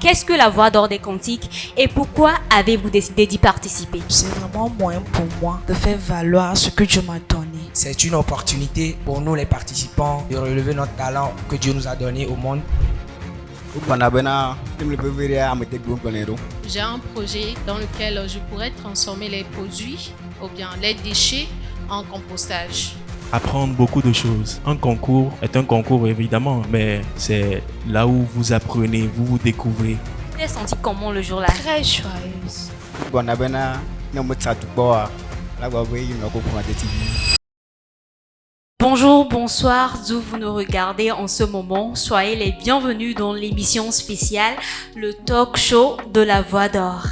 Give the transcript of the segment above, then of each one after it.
qu'est-ce que la Voix d'Or des Cantiques et pourquoi avez-vous décidé d'y participer? C'est vraiment un moyen pour moi de faire valoir ce que Dieu m'a donné. C'est une opportunité pour nous les participants de relever notre talent que Dieu nous a donné au monde. J'ai un projet dans lequel je pourrais transformer les produits ou bien les déchets en compostage. Apprendre beaucoup de choses. Un concours est un concours évidemment, mais c'est là où vous apprenez, vous vous découvrez. Vous êtes senti comment le jour-là? Très joyeuse. Bonjour, bonsoir, d'où vous nous regardez en ce moment. Soyez les bienvenus dans l'émission spéciale, le talk show de la Voix d'Or.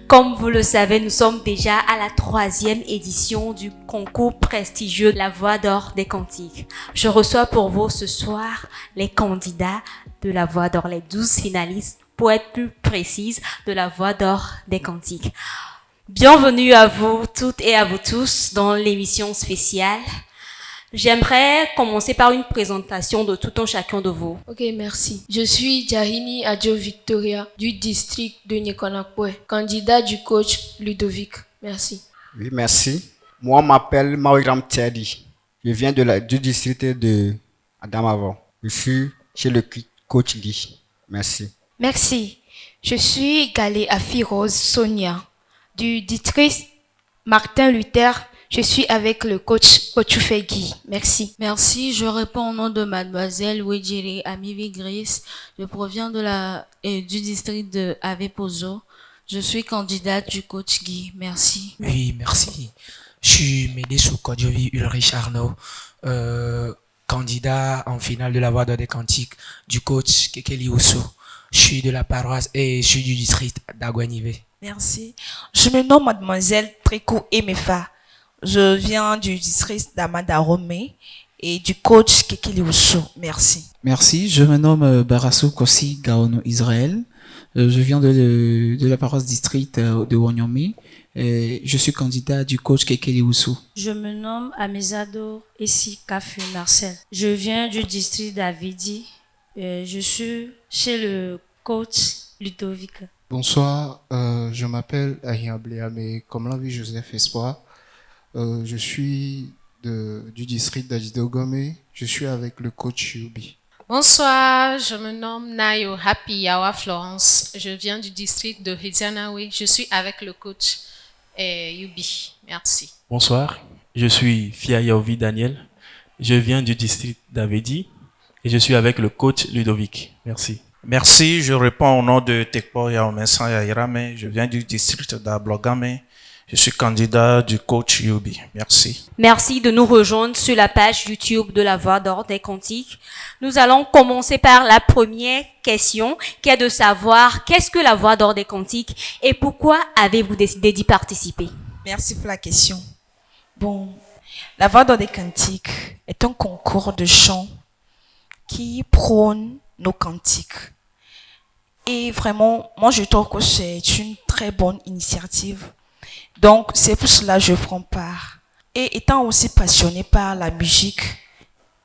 Comme vous le savez, nous sommes déjà à la 3e édition du concours prestigieux La Voix d'Or des Cantiques. Je reçois pour vous ce soir les candidats de La Voix d'Or, les 12 finalistes, pour être plus précise, de La Voix d'Or des Cantiques. Bienvenue à vous toutes et à vous tous dans l'émission spéciale. J'aimerais commencer par une présentation de tout un chacun de vous. Ok, merci. Je suis Jahini Adjo Victoria du district de Nyekonakwe, candidat du coach Ludovic. Merci. Oui, merci. Moi, je m'appelle Mauriram Tiadi. Je viens du district de Adamawa. Je suis chez le coach Guy. Merci. Merci. Je suis Galé Afirose Sonia du district Martin Luther. Je suis avec le coach Ochufegui. Merci. Merci. Je réponds au nom de mademoiselle Wedjiri Amivi Grace. Je proviens du district de Avepozo. Je suis candidate du coach Guy. Merci. Oui, merci. Je suis Médessou Kodjovi Ulrich Arnaud, candidat en finale de la Voix d'Or des Cantiques du coach Kekeli Ousso. Je suis de la paroisse et je suis du district d'Aguanivé. Merci. Je me nomme mademoiselle Triko Emefa. Je viens du district d'Amada Romé et du coach Kekeli Ousso. Merci. Merci, je me nomme Barassou Kossi Gaono Israël. Je viens de la paroisse district de Wanyomé. Je suis candidat du coach Kekeli Ousso. Je me nomme Amizado Essi Kafu Marcel. Je viens du district d'Avidi. Je suis chez le coach Ludovic. Bonsoir, je m'appelle Ahia Bléame, comme l'a vu Joseph Espoir. Je suis du district d'Adidogome. Je suis avec le coach Yubi. Bonsoir, je me nomme Nayo Happy Yawa Florence. Je viens du district de Hizianawe. Je suis avec le coach Yubi. Merci. Bonsoir, je suis Fia Yaovi Daniel. Je viens du district d'Avedi et je suis avec le coach Ludovic. Merci. Merci, je réponds au nom de Tekpo Yaomensan Yairame. Je viens du district d'Ablogame. Je suis candidat du coach Yubi. Merci. Merci de nous rejoindre sur la page YouTube de la Voix d'Or des Cantiques. Nous allons commencer par la première question qui est de savoir qu'est-ce que la Voix d'Or des Cantiques et pourquoi avez-vous décidé d'y participer? Merci pour la question. Bon, la Voix d'Or des Cantiques est un concours de chant qui prône nos cantiques. Et vraiment, moi je trouve que c'est une très bonne initiative. Donc, c'est pour cela que je prends part. Et étant aussi passionné par la musique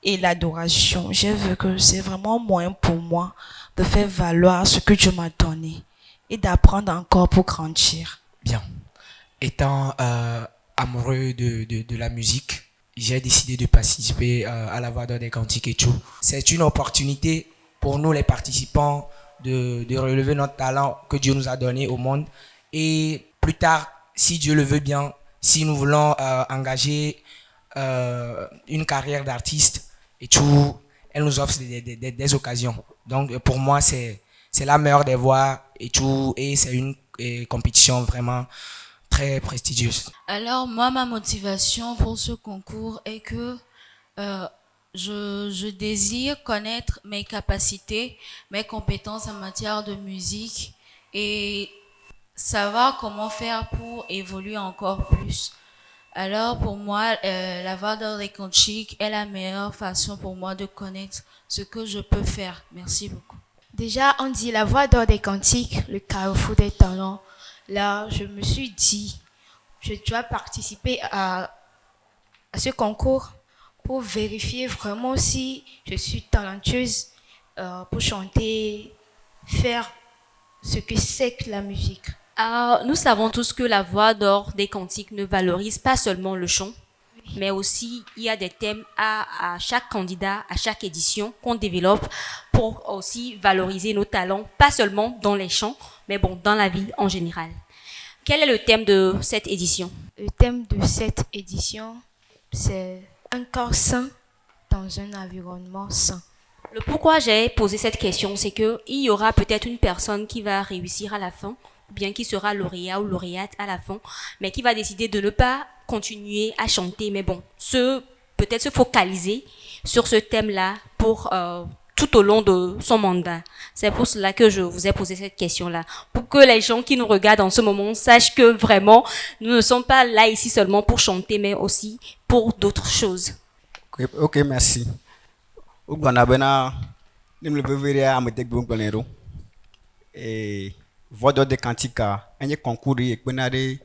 et l'adoration, j'ai vu que c'est vraiment un moyen pour moi de faire valoir ce que Dieu m'a donné et d'apprendre encore pour grandir. Bien. Étant amoureux de la musique, j'ai décidé de participer à la Voix d'Or des Cantiques et tout. C'est une opportunité pour nous les participants de relever notre talent que Dieu nous a donné au monde. Et plus tard, si Dieu le veut bien, si nous voulons engager une carrière d'artiste et tout, elle nous offre des occasions. Donc pour moi, c'est la meilleure des voies et tout, et c'est une compétition vraiment très prestigieuse. Alors moi, ma motivation pour ce concours est que je désire connaître mes capacités, mes compétences en matière de musique et savoir comment faire pour évoluer encore plus. Alors pour moi, la Voix d'Or des Cantiques est la meilleure façon pour moi de connaître ce que je peux faire. Merci beaucoup. Déjà, on dit la Voix d'Or des Cantiques, le carrefour des talents. Là, je me suis dit, je dois participer à ce concours pour vérifier vraiment si je suis talentueuse pour chanter, faire ce que c'est que la musique. Nous savons tous que la voix d'or des cantiques ne valorise pas seulement le chant, mais aussi il y a des thèmes à chaque candidat, à chaque édition qu'on développe pour aussi valoriser nos talents, pas seulement dans les chants, mais bon, dans la vie en général. Quel est le thème de cette édition? Le thème de cette édition, c'est un corps sain dans un environnement sain. Le pourquoi j'ai posé cette question, c'est qu'il y aura peut-être une personne qui va réussir à la fin, ou bien qui sera lauréat ou lauréate à la fin, mais qui va décider de ne pas continuer à chanter, mais bon, peut-être se focaliser sur ce thème-là pour tout au long de son mandat. C'est pour cela que je vous ai posé cette question-là, pour que les gens qui nous regardent en ce moment sachent que vraiment, nous ne sommes pas là ici seulement pour chanter, mais aussi pour d'autres choses. Ok, merci. Ugbana nimle bevere ametek bumpanero. Et voix d'or des cantiques, un concours et penade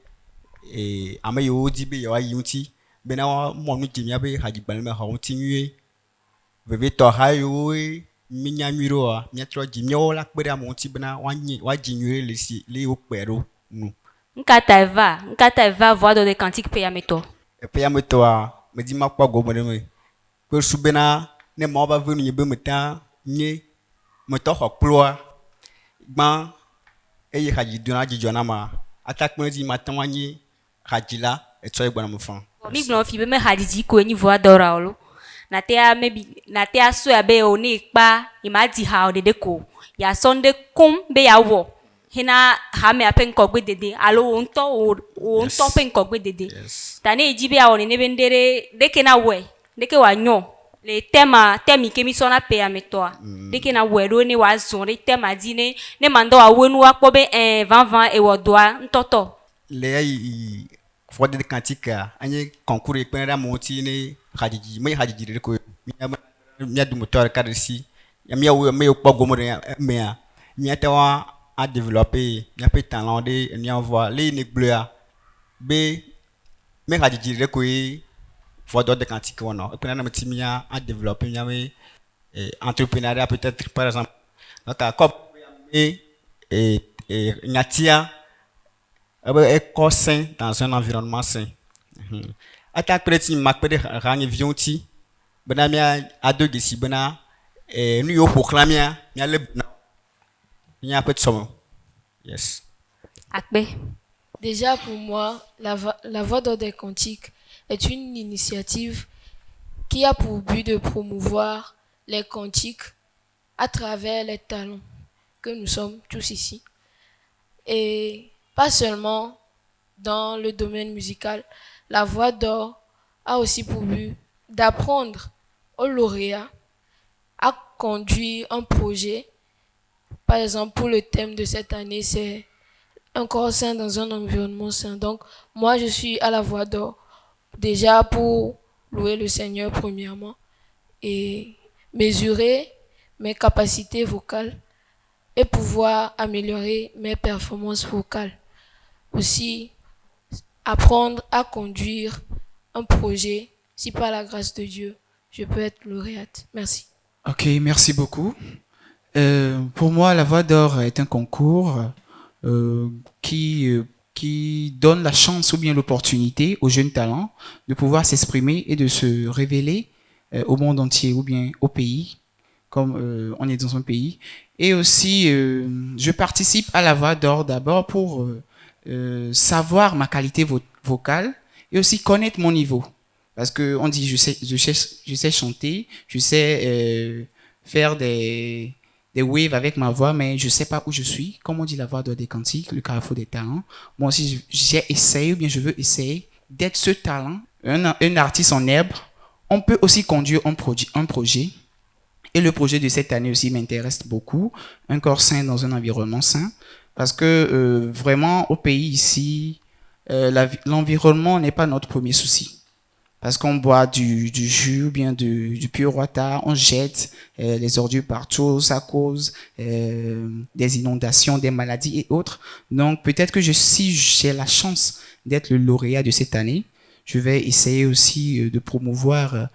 et amayo dibe yawa yunti bena monu timia be hajibalme hauntinue bebe to hayo minyamiro a miatro jimio la kpere amonti bena wajinure le opero nu Nkata eva voix d'or des cantiques payameto. E payameto a me di makwa gomore me ko subena ne mo ba venu yebe meta nye meto hokploa gban eye haji duna jijona ma attaque me di matanwanye hajila eto egbana mo fan Mi glon fi be me hadiji ko ni voix d'or aolo. Na te aso abe oni pa imadi ha odede ko. Ya sonde kum be ya wo. Hina ha me apen ko gbe dede alo onto pen ko gbe dede. Tane ejibe a oni ne bendere deke na we. Deke wa nyo. Le temi ke mi sona pe ametoa. Deke na we ro ni wa zonre tema di ne mando a wonu wa po be 20 e wodoa ntoto. Le voix de cantique anye concours e penra monti ne hadiji me hadiji ko mi adu moteur kadisi ya mi awo me okpo gomore me a mi atawa a développer mi a talent de ni envoie les ne bleu be me hadiji ko voix de cantique wono e penra mti mi a développer mi ame entrepreneuriat peut-être par exemple donc comme et nyatia école sain dans un environnement sain. Attaque petit makpede rang vionti bena mia ado gesi bena nu yo proclamia mia le mia petit somme. Yes. Akbe. Déjà pour moi, la voix d'or des cantiques est une initiative qui a pour but de promouvoir les cantiques à travers les talents que nous sommes tous ici. Et pas seulement dans le domaine musical, la voix d'or a aussi pour but d'apprendre aux lauréats à conduire un projet. Par exemple, pour le thème de cette année, c'est un corps sain dans un environnement sain. Donc, moi, je suis à la voix d'or déjà pour louer le Seigneur premièrement et mesurer mes capacités vocales et pouvoir améliorer mes performances vocales. Aussi, apprendre à conduire un projet. Si par la grâce de Dieu, je peux être lauréate. Merci. Ok, merci beaucoup. Pour moi, la Voix d'Or est un concours qui donne la chance ou bien l'opportunité aux jeunes talents de pouvoir s'exprimer et de se révéler au monde entier ou bien au pays, comme on est dans un pays. Et aussi, je participe à la Voix d'Or d'abord pour savoir ma qualité vocale et aussi connaître mon niveau. Parce que on dit je sais chanter, je sais faire des waves avec ma voix, mais je sais pas où je suis. Comme on dit la Voix d'Or des cantiques, le carrefour des talents. Moi aussi, j'ai essayé ou bien je veux essayer d'être ce talent, un artiste en herbe. On peut aussi conduire un projet. Et le projet de cette année aussi m'intéresse beaucoup. Un corps sain dans un environnement sain. Parce que vraiment, au pays ici, l'environnement n'est pas notre premier souci. Parce qu'on boit du jus, bien du pur water, on jette les ordures partout, ça cause des inondations, des maladies et autres. Donc peut-être que si j'ai la chance d'être le lauréat de cette année, je vais essayer aussi de promouvoir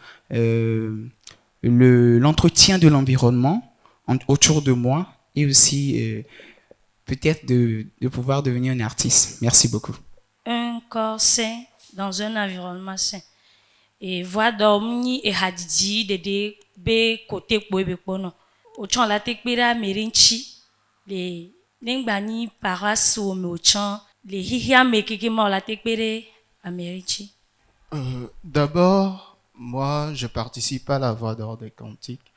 l'entretien de l'environnement autour de moi et aussi peut-être de pouvoir devenir un artiste. Merci beaucoup. Un corps sain dans un environnement sain. Et voix d'ormi et hadiji de be côté boebe pono. Au chan la tekbera merinchi les nengbani paras ou me au chan les hihia me kikima la tekbere amerinchi. D'abord, moi, je participe à la Voix d'Or des Cantiques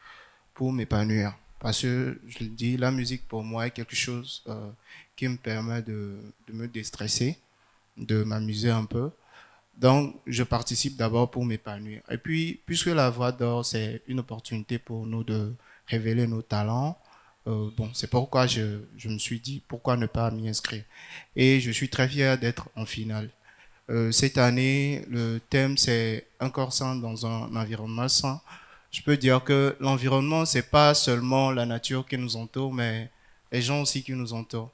pour m'épanouir. Parce que, je le dis, la musique pour moi est quelque chose qui me permet de me déstresser, de m'amuser un peu. Donc, je participe d'abord pour m'épanouir. Et puis, puisque la Voix d'Or, c'est une opportunité pour nous de révéler nos talents, c'est pourquoi je me suis dit, pourquoi ne pas m'y inscrire. Et je suis très fier d'être en finale. Cette année, le thème, c'est un corps sain dans un environnement sain. Je peux dire que l'environnement, c'est pas seulement la nature qui nous entoure, mais les gens aussi qui nous entourent.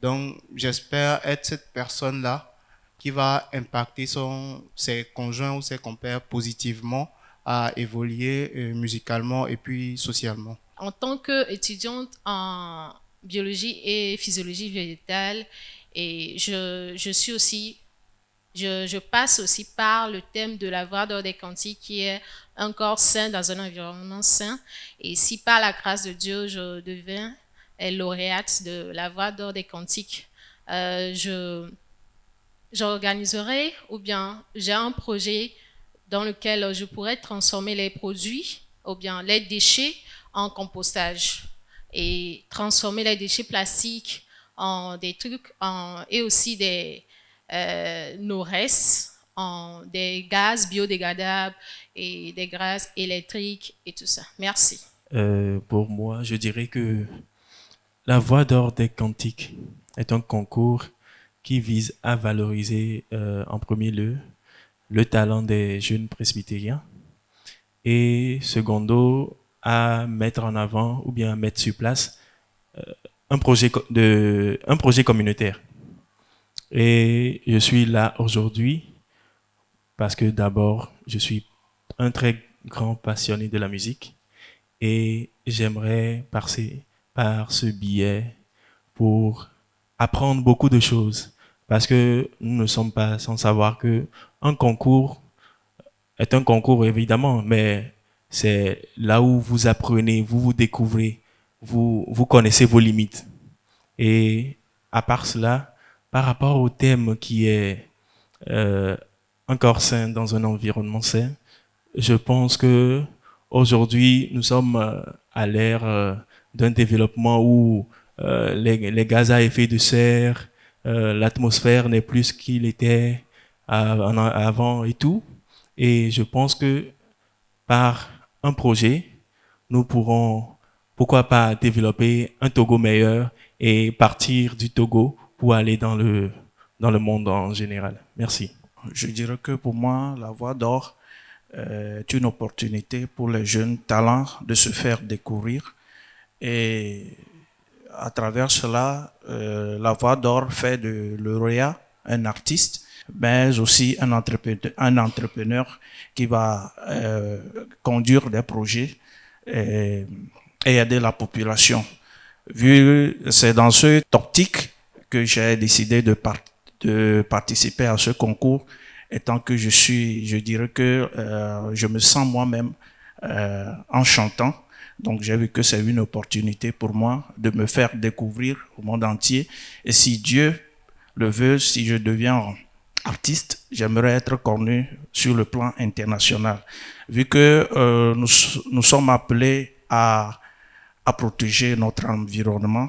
Donc, j'espère être cette personne-là qui va impacter ses conjoints ou ses compères positivement à évoluer musicalement et puis socialement. En tant qu'étudiante en biologie et physiologie végétale, et je suis aussi, je passe aussi par le thème de la Voix d'Or des Cantiques qui est un corps sain dans un environnement sain. Et si par la grâce de Dieu, je deviens lauréate de la Voix d'Or des Cantiques, j'organiserai ou bien j'ai un projet dans lequel je pourrais transformer les produits ou bien les déchets en compostage et transformer les déchets plastiques en des trucs et aussi nos restes en des gaz biodégradables et des gaz électriques et tout ça. Merci. Pour moi, je dirais que la Voix d'Or des Cantiques est un concours qui vise à valoriser en premier lieu le talent des jeunes presbytériens et secondo à mettre en avant ou bien à mettre sur place un projet communautaire. Et je suis là aujourd'hui parce que d'abord, je suis un très grand passionné de la musique et j'aimerais passer par ce biais pour apprendre beaucoup de choses. Parce que nous ne sommes pas sans savoir que un concours est un concours évidemment, mais c'est là où vous apprenez, vous découvrez, vous connaissez vos limites. Et à part cela, par rapport au thème qui est un corps sain dans un environnement sain, je pense que aujourd'hui nous sommes à l'ère d'un développement où les gaz à effet de serre, l'atmosphère n'est plus ce qu'il était avant et tout. Et je pense que par un projet, nous pourrons, pourquoi pas, développer un Togo meilleur et partir du Togo pour aller dans le monde en général. Merci. Je dirais que pour moi, la Voix d'Or est une opportunité pour les jeunes talents de se faire découvrir. Et à travers cela, la Voix d'Or fait de lauréat un artiste, mais aussi un entrepreneur qui va conduire des projets et aider la population. C'est dans cette optique que j'ai décidé de participer à ce concours, étant que je dirais que je me sens moi-même en chantant. Donc j'ai vu que c'est une opportunité pour moi de me faire découvrir au monde entier. Et si Dieu le veut, si je deviens artiste, j'aimerais être connu sur le plan international. Vu que nous sommes appelés à protéger notre environnement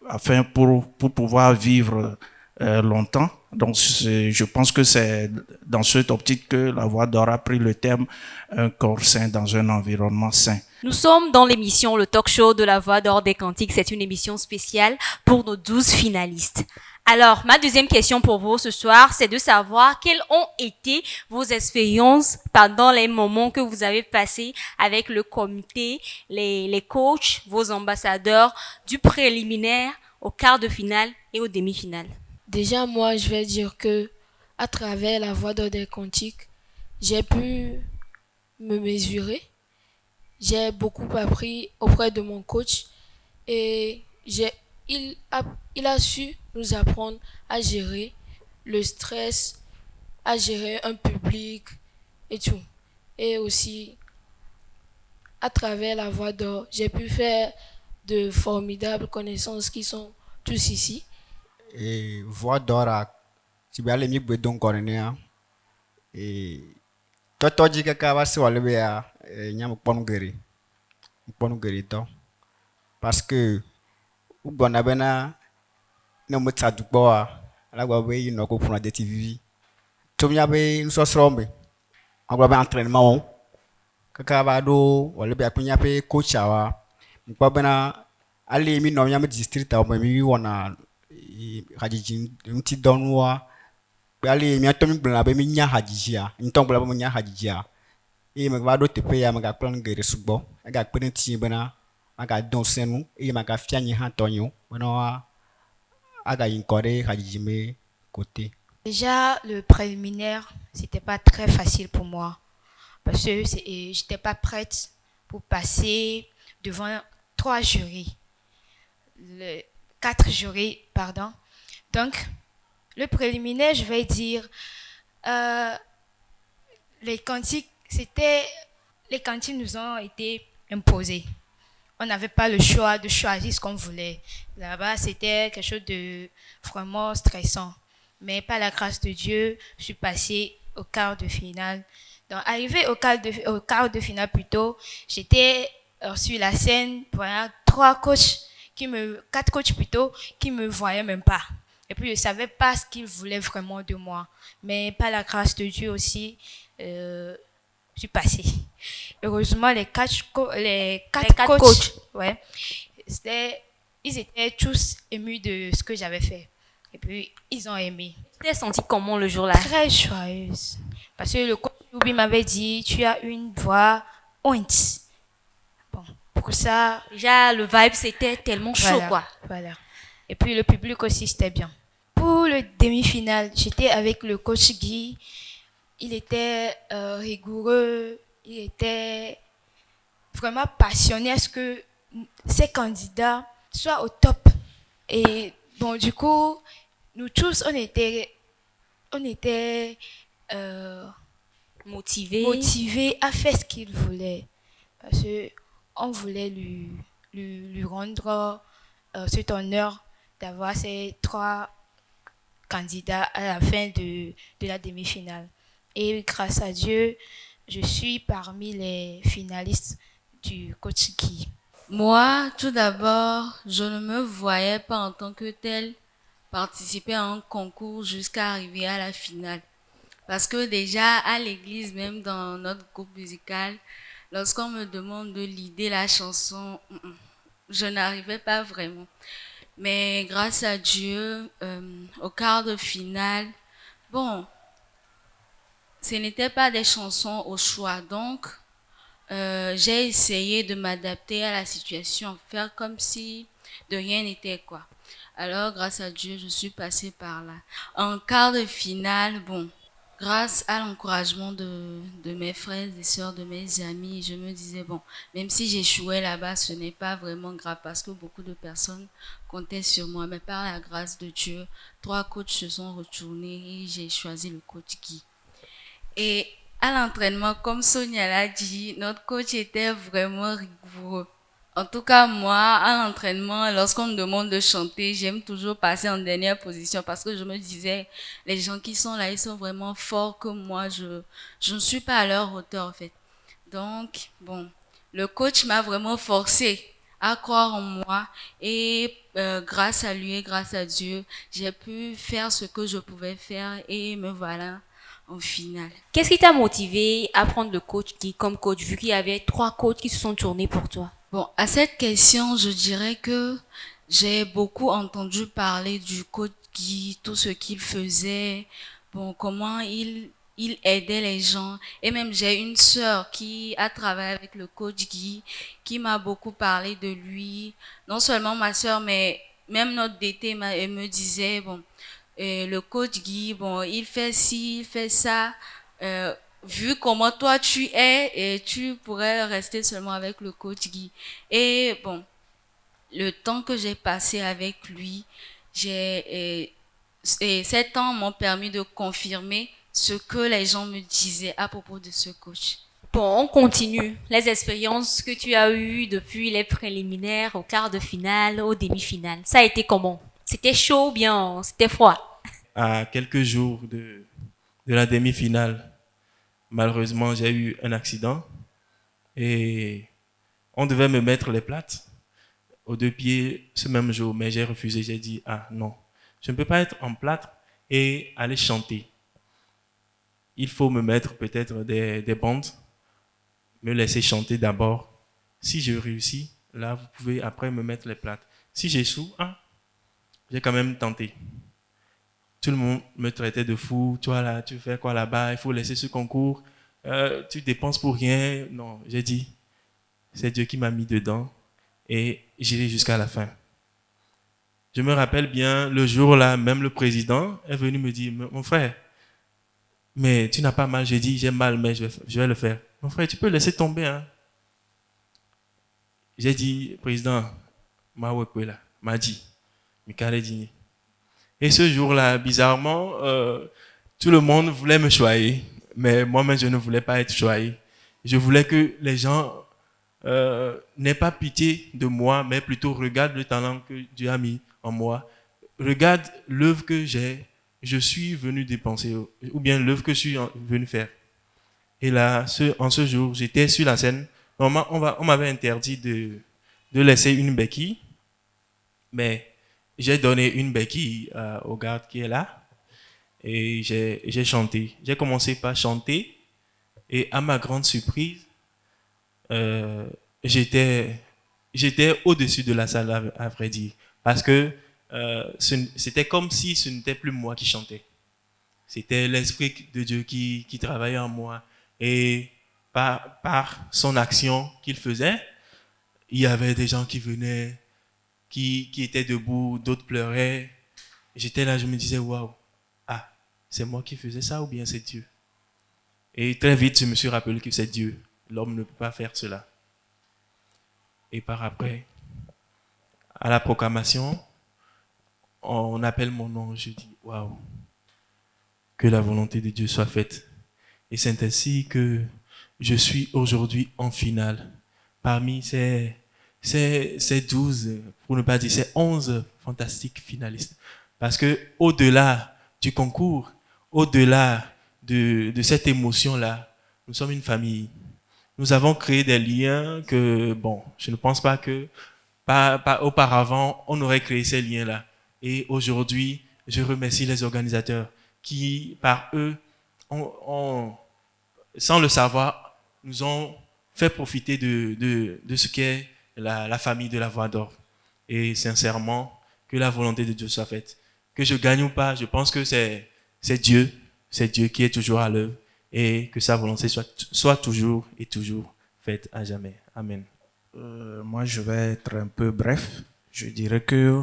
afin pour pouvoir vivre longtemps. Donc je pense que c'est dans cette optique que la Voix d'Or a pris le thème un corps sain dans un environnement sain. Nous sommes dans l'émission Le Talk Show de la Voix d'Or des Cantiques. C'est une émission spéciale pour nos 12 finalistes. Alors, ma deuxième question pour vous ce soir, c'est de savoir quelles ont été vos expériences pendant les moments que vous avez passés avec le comité, les coachs, vos ambassadeurs, du préliminaire au quart de finale et aux demi-finales. Déjà, moi, je vais dire que à travers la Voix d'Or des Cantiques, j'ai pu me mesurer. J'ai beaucoup appris auprès de mon coach et il a su nous apprendre à gérer le stress, à gérer un public et tout. Et aussi, à travers la voix d'or, j'ai pu faire de formidables connaissances qui sont tous ici. Et voix d'or à si bien les mieux donc cornéa et toi dit que va se wale bia nyam ponu geri to parce que u bona bena no mutsa dukbo a la gba be no ko pour de TV to nya be nso srombe agba be entraînement kaka ba do wale bia kunya pe coach awa mpa bena ali mi no nyam district a mi wona hadiji mti donwa ali mi atomi bla be mi nya hadijia nton bla be mi nya hadijia e me va do te pe ya me ga plan gere sugbo ga pe nti bena aga don senu e me ga fianyi han tonyo bena aga inkore hadiji me côté. Déjà, le préliminaire, c'était pas très facile pour moi parce que j'étais pas prête pour passer devant 3 jurys, 4 jurys, pardon. Donc, le préliminaire, je vais dire, les cantiques nous ont été imposés. On n'avait pas le choix de choisir ce qu'on voulait. Là-bas, c'était quelque chose de vraiment stressant. Mais par la grâce de Dieu, je suis passée au quart de finale. Donc, arrivé au quart de finale plutôt, j'étais sur la scène, voilà, 4 coachs plutôt, qui me voyaient même pas. Et puis, je ne savais pas ce qu'ils voulaient vraiment de moi. Mais par la grâce de Dieu aussi, je suis passée. Heureusement, les quatre coachs, ouais, ils étaient tous émus de ce que j'avais fait. Et puis, ils ont aimé. Tu t'es sentie comment le jour-là? Très joyeuse. Parce que le coach Yubi m'avait dit, tu as une voix honte. Bon, pour ça... Déjà, le vibe, c'était tellement chaud, quoi. Voilà. Et puis, le public aussi, c'était bien. Pour le demi-finale, j'étais avec le coach Guy. Il était rigoureux. Il était vraiment passionné à ce que ces candidats soient au top. Et bon, du coup, nous tous, on était motivés à faire ce qu'il voulait. Parce qu'on voulait lui rendre cet honneur d'avoir ces 3 candidats à la fin de la demi-finale. Et grâce à Dieu, je suis parmi les finalistes du coach Guy. Moi, tout d'abord, je ne me voyais pas en tant que telle participer à un concours jusqu'à arriver à la finale. Parce que déjà, à l'église, même dans notre groupe musical, lorsqu'on me demande de leader la chanson, je n'arrivais pas vraiment. Mais grâce à Dieu, au quart de finale, bon, ce n'étaient pas des chansons au choix. Donc, j'ai essayé de m'adapter à la situation, faire comme si de rien n'était, quoi. Alors, grâce à Dieu, je suis passée par là. En quart de finale, bon, grâce à l'encouragement de mes frères et sœurs, de mes amis, je me disais, bon, même si j'échouais là-bas, ce n'est pas vraiment grave parce que beaucoup de personnes comptaient sur moi. Mais par la grâce de Dieu, 3 coachs se sont retournés et j'ai choisi le coach Guy. Et à l'entraînement, comme Sonia l'a dit, notre coach était vraiment rigoureux. En tout cas, moi, à l'entraînement, lorsqu'on me demande de chanter, j'aime toujours passer en dernière position parce que je me disais, les gens qui sont là, ils sont vraiment forts que moi, je ne suis pas à leur hauteur, en fait. Donc, bon, le coach m'a vraiment forcé à croire en moi et grâce à lui et grâce à Dieu, j'ai pu faire ce que je pouvais faire et me voilà en finale. Qu'est-ce qui t'a motivé à prendre le coach Guy comme coach, vu qu'il y avait 3 coachs qui se sont tournés pour toi? Bon, à cette question, je dirais que j'ai beaucoup entendu parler du coach Guy, tout ce qu'il faisait, bon, comment il aidait les gens. Et même j'ai une sœur qui a travaillé avec le coach Guy, qui m'a beaucoup parlé de lui. Non seulement ma sœur, mais même notre DT me disait, bon, le coach Guy, bon, il fait ci, il fait ça. Vu comment toi tu es, et tu pourrais rester seulement avec le coach Guy. Et bon, le temps que j'ai passé avec lui, et ces temps m'ont permis de confirmer ce que les gens me disaient à propos de ce coach. Bon, on continue. Les expériences que tu as eues depuis les préliminaires, au quart de finale, aux demi-finales, ça a été comment? C'était chaud ou bien c'était froid? À quelques jours de la demi-finale, malheureusement, j'ai eu un accident et on devait me mettre les plates aux 2 pieds ce même jour, mais j'ai refusé. J'ai dit, ah non, je ne peux pas être en plâtre et aller chanter. Il faut me mettre peut-être des bandes, me laisser chanter d'abord. Si je réussis, là, vous pouvez après me mettre les plates. Si j'échoue, j'ai quand même tenté. Tout le monde me traitait de fou. Toi, là, tu fais quoi là-bas? Il faut laisser ce concours. Tu dépenses pour rien. Non, j'ai dit, c'est Dieu qui m'a mis dedans et j'irai jusqu'à la fin. Je me rappelle bien, le jour-là, même le président est venu me dire, mon frère, mais tu n'as pas mal. J'ai dit, j'ai mal, mais je vais le faire. Mon frère, tu peux laisser tomber. Hein? J'ai dit, président, m'a dit, Mikale Dini. Et ce jour-là, bizarrement, tout le monde voulait me choyer, mais moi-même, je ne voulais pas être choyé. Je voulais que les gens n'aient pas pitié de moi, mais plutôt regardent le talent que Dieu a mis en moi. Regarde l'œuvre que je suis venu dépenser, ou bien l'œuvre que je suis venu faire. Et là, en ce jour, j'étais sur la scène. Normalement, on m'avait interdit de laisser une béquille, mais j'ai donné une béquille au garde qui est là et j'ai chanté. J'ai commencé par chanter et à ma grande surprise, j'étais au-dessus de la salle, à vrai dire, parce que c'était comme si ce n'était plus moi qui chantais. C'était l'Esprit de Dieu qui travaillait en moi et par son action qu'il faisait, il y avait des gens qui venaient, qui étaient debout, d'autres pleuraient. J'étais là, je me disais, waouh, c'est moi qui faisais ça ou bien c'est Dieu? Et très vite, je me suis rappelé que c'est Dieu. L'homme ne peut pas faire cela. Et par après, à la proclamation, on appelle mon nom, je dis, waouh, que la volonté de Dieu soit faite. Et c'est ainsi que je suis aujourd'hui en finale. Parmi ces 12, pour ne pas dire ces 11 fantastiques finalistes. Parce que au-delà du concours, au-delà de cette émotion-là, nous sommes une famille. Nous avons créé des liens que, bon, je ne pense pas que auparavant, on aurait créé ces liens-là. Et aujourd'hui, je remercie les organisateurs qui, par eux, sans le savoir, nous ont fait profiter de ce qu'est la famille de la Voix d'Or. Et sincèrement, que la volonté de Dieu soit faite. Que je gagne ou pas, je pense que c'est Dieu qui est toujours à l'œuvre et que sa volonté soit toujours et toujours faite à jamais. Amen. Moi, je vais être un peu bref. Je dirais que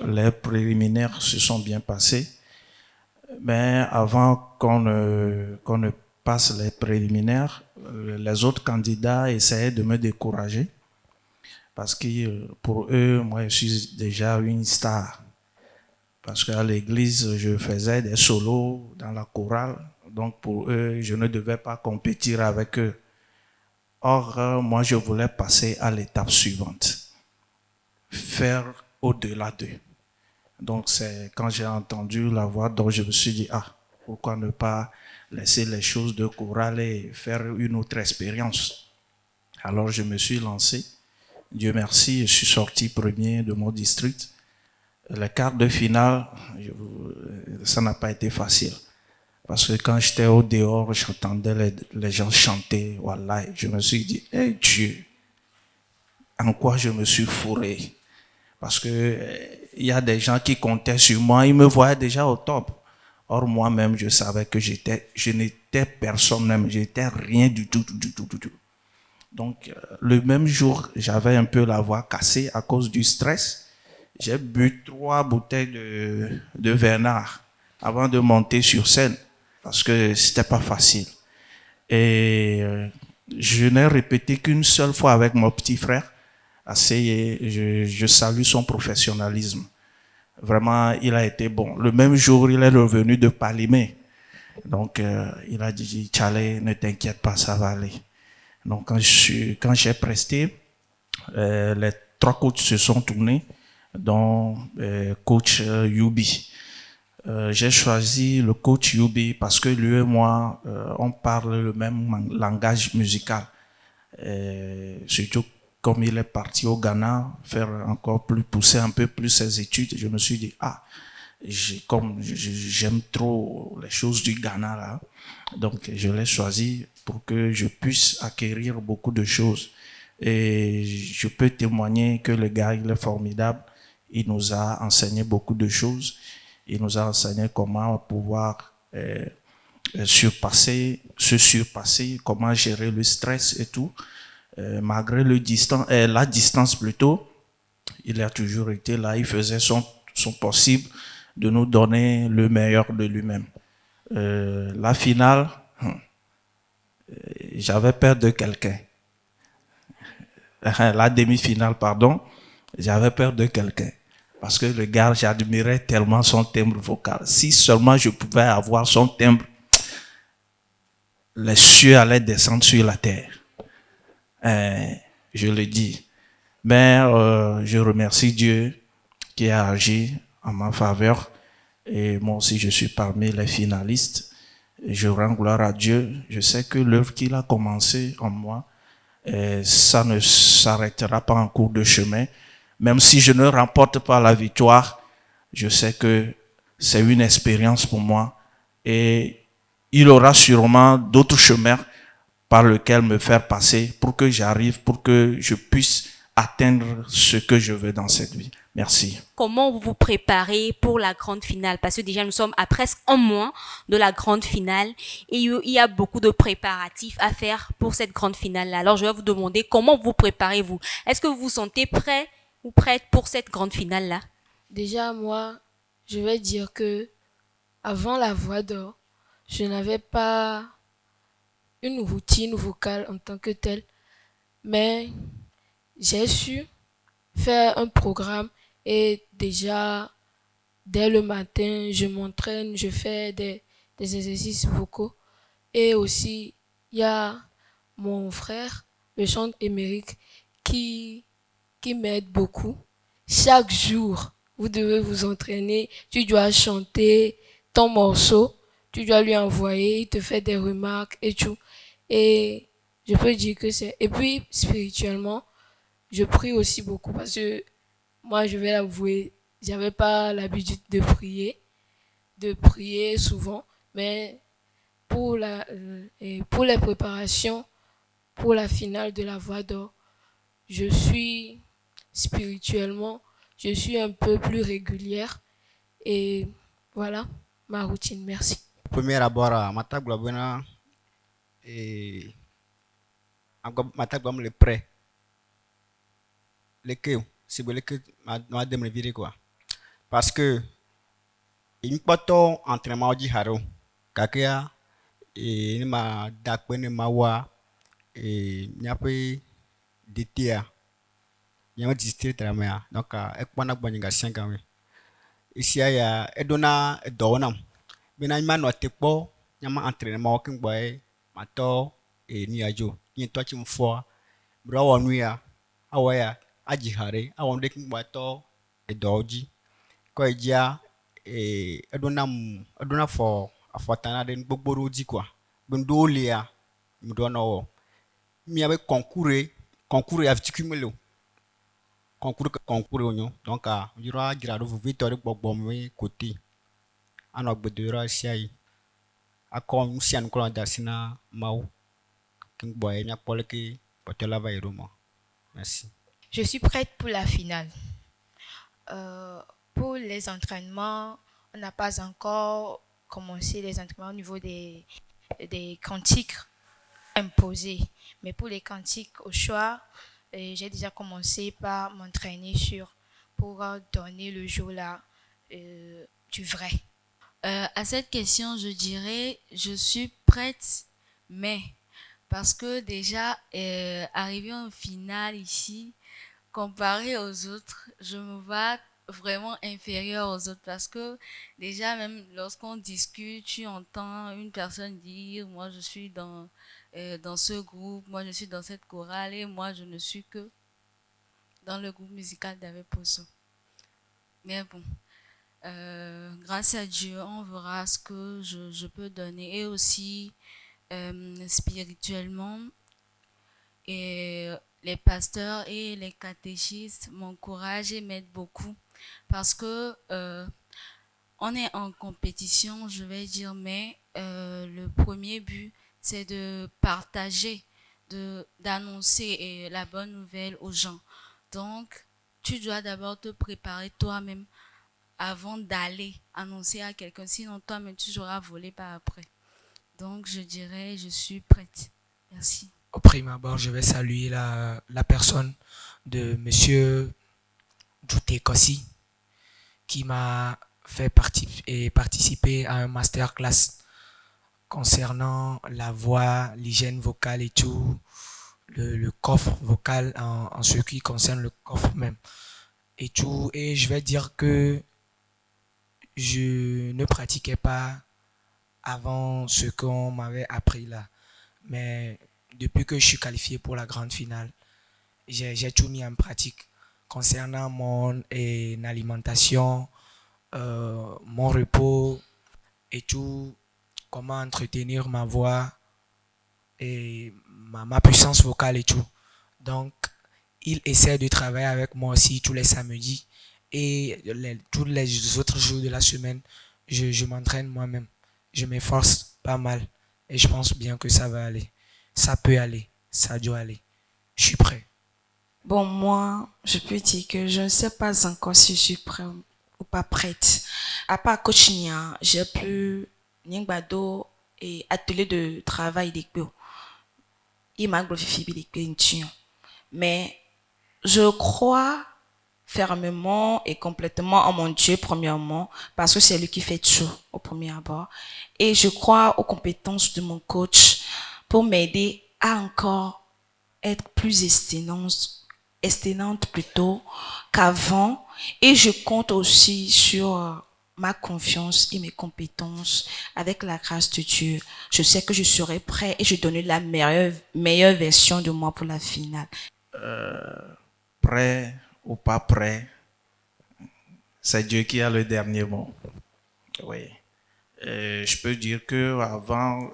les préliminaires se sont bien passés. Mais avant qu'on ne passe les préliminaires, les autres candidats essayaient de me décourager. Parce que pour eux, moi, je suis déjà une star. Parce qu'à l'église, je faisais des solos dans la chorale. Donc pour eux, je ne devais pas compétir avec eux. Or, moi, je voulais passer à l'étape suivante. Faire au-delà d'eux. Donc c'est quand j'ai entendu la voix d'or, je me suis dit, pourquoi ne pas laisser les choses de chorale et faire une autre expérience. Alors je me suis lancé. Dieu merci, je suis sorti premier de mon district. Le quart de finale, ça n'a pas été facile. Parce que quand j'étais au dehors, j'entendais les gens chanter, voilà, je me suis dit, Dieu, en quoi je me suis fourré? Parce que il y a des gens qui comptaient sur moi, ils me voyaient déjà au top. Or moi-même, je savais que je n'étais personne même, j'étais rien du tout. Donc le même jour, j'avais un peu la voix cassée à cause du stress. J'ai bu 3 bouteilles de Bernard avant de monter sur scène parce que c'était pas facile. Et je n'ai répété qu'une seule fois avec mon petit frère. assez, je salue son professionnalisme. Vraiment, il a été bon. Le même jour, il est revenu de Palimé. Donc, il a dit, Tchale, ne t'inquiète pas, ça va aller. Donc, quand j'ai presté, les 3 coachs se sont tournés, dont coach Yubi. J'ai choisi le coach Yubi parce que lui et moi, on parle le même langage musical. Surtout comme il est parti au Ghana, faire encore plus, pousser un peu plus ses études, je me suis dit, comme j'aime trop les choses du Ghana là, donc je l'ai choisi pour que je puisse acquérir beaucoup de choses. Et je peux témoigner que le gars, il est formidable. Il nous a enseigné beaucoup de choses. Il nous a enseigné comment pouvoir se surpasser, comment gérer le stress et tout. Malgré la distance plutôt, il a toujours été là. Il faisait son possible de nous donner le meilleur de lui-même. La finale, j'avais peur de quelqu'un. La demi-finale, pardon, j'avais peur de quelqu'un. Parce que le gars, j'admirais tellement son timbre vocal. Si seulement je pouvais avoir son timbre, les cieux allaient descendre sur la terre. Je le dis. Mais je remercie Dieu qui a agi en ma faveur. Et moi aussi, je suis parmi les finalistes. Et je rends gloire à Dieu. Je sais que l'œuvre qu'il a commencée en moi, ça ne s'arrêtera pas en cours de chemin. Même si je ne remporte pas la victoire, je sais que c'est une expérience pour moi. Et il aura sûrement d'autres chemins par lesquels me faire passer pour que j'arrive, pour que je puisse atteindre ce que je veux dans cette vie. Merci. Comment vous vous préparez pour la grande finale? Parce que déjà, nous sommes à presque un mois de la grande finale et il y a beaucoup de préparatifs à faire pour cette grande finale-là. Alors, je vais vous demander comment vous préparez-vous? Est-ce que vous vous sentez prêt ou prête pour cette grande finale-là? Déjà, moi, je vais dire que avant la Voix d'Or, je n'avais pas une routine vocale en tant que telle, mais j'ai su faire un programme et déjà, dès le matin, je m'entraîne, je fais des exercices vocaux. Et aussi, il y a mon frère, le chanteur Émeric, qui m'aide beaucoup. Chaque jour, vous devez vous entraîner, tu dois chanter ton morceau, tu dois lui envoyer, il te fait des remarques et tout. Et je peux dire que c'est... Et puis, spirituellement, je prie aussi beaucoup parce que moi, je vais l'avouer, j'avais pas l'habitude de prier souvent, mais pour les préparations, pour la finale de la Voix d'Or, je suis spirituellement, je suis un peu plus régulière et voilà ma routine. Merci. Premier abord, matagula buena et matagula le prêt. Les que si vous voulez que madame le vire quoi. Parce que il pas tant entraînement du haro. Kakia et il m'a dakpene mawa et n'y pas d'été. Il y a un district à la mer. Donc, il y a un bon garçon quand même. Ici, il y a un donam. Mais il y a un entraînement qui est mato et ni ajo. Il y a un fois. Brawa nuya. Awaya. Ajihare. Awan de king bato et doji. Quoi il y a un for afatana de gbogbo di quoi. Bendo lia. Mdono. Mi avait concours avec cumulé. Concours oignon donc il y aura vous victoire bombé côté en obédera siai a comme si an colon d'asina mau king boy nya polki potela va iroma. Merci. Je suis prête pour la finale. Pour les entraînements, on n'a pas encore commencé les entraînements au niveau des cantiques imposés. Mais pour les cantiques au choix, j'ai déjà commencé par m'entraîner pour donner le jour-là du vrai. À cette question, je dirais, je suis prête, mais parce que déjà, arrivé en finale ici, comparé aux autres, je me vois vraiment inférieure aux autres parce que déjà même lorsqu'on discute, tu entends une personne dire moi je suis dans ce groupe, moi je suis dans cette chorale et moi je ne suis que dans le groupe musical d'Abbé Posso. Mais bon, grâce à Dieu, on verra ce que je peux donner et aussi spirituellement. Et les pasteurs et les catéchistes m'encouragent et m'aident beaucoup parce que on est en compétition, je vais dire, mais le premier but, c'est de partager, d'annoncer la bonne nouvelle aux gens. Donc, tu dois d'abord te préparer toi-même avant d'aller annoncer à quelqu'un, sinon toi-même tu seras volé par après. Donc, je dirais, je suis prête. Merci. Au prime abord, je vais saluer la personne de Monsieur Djouté Kossi qui m'a fait participer à un masterclass concernant la voix, l'hygiène vocale et tout, le coffre vocal en ce qui concerne le coffre même et tout. Et je vais dire que je ne pratiquais pas avant ce qu'on m'avait appris là. Mais depuis que je suis qualifié pour la grande finale, j'ai tout mis en pratique concernant mon alimentation, mon repos et tout, comment entretenir ma voix et ma puissance vocale et tout. Donc, il essaie de travailler avec moi aussi tous les samedis et tous les autres jours de la semaine, je m'entraîne moi-même. Je m'efforce pas mal et je pense bien que ça va aller. Ça peut aller, ça doit aller. Je suis prêt. Bon, moi, je peux dire que je ne sais pas encore si je suis prête ou pas prête. À part coach Nia, j'ai pu Ningbado et atelier de travail d'Ekpeo. Il m'a glorifié d'Ekpeo. Mais je crois fermement et complètement en mon Dieu, premièrement, parce que c'est lui qui fait tout au premier abord. Et je crois aux compétences de mon coach pour m'aider à encore être plus estinante plutôt qu'avant. Et je compte aussi sur ma confiance et mes compétences avec la grâce de Dieu. Je sais que je serai prêt et je donnerai la meilleure version de moi pour la finale. Prêt ou pas prêt, c'est Dieu qui a le dernier mot. Oui. Je peux dire que avant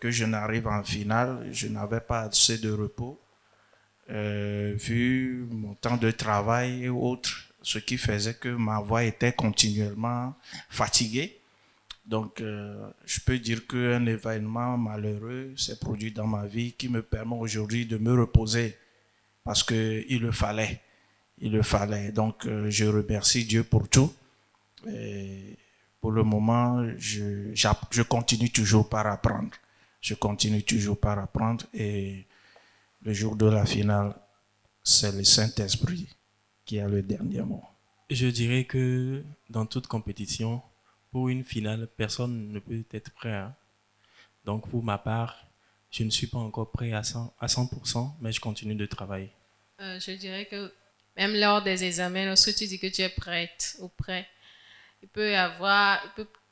que je n'arrive en finale, je n'avais pas assez de repos, vu mon temps de travail et autres, ce qui faisait que ma voix était continuellement fatiguée. Donc, je peux dire qu'un événement malheureux s'est produit dans ma vie qui me permet aujourd'hui de me reposer parce qu'il le fallait. Il le fallait. Donc, je remercie Dieu pour tout. Et pour le moment, je continue toujours par apprendre. Je continue toujours par apprendre. Et le jour de la finale, c'est le Saint-Esprit qui a le dernier mot. Je dirais que dans toute compétition, pour une finale, personne ne peut être prêt. Hein. Donc, pour ma part, je ne suis pas encore prêt à 100%, mais je continue de travailler. Je dirais que même lors des examens, lorsque tu dis que tu es prête ou prêt,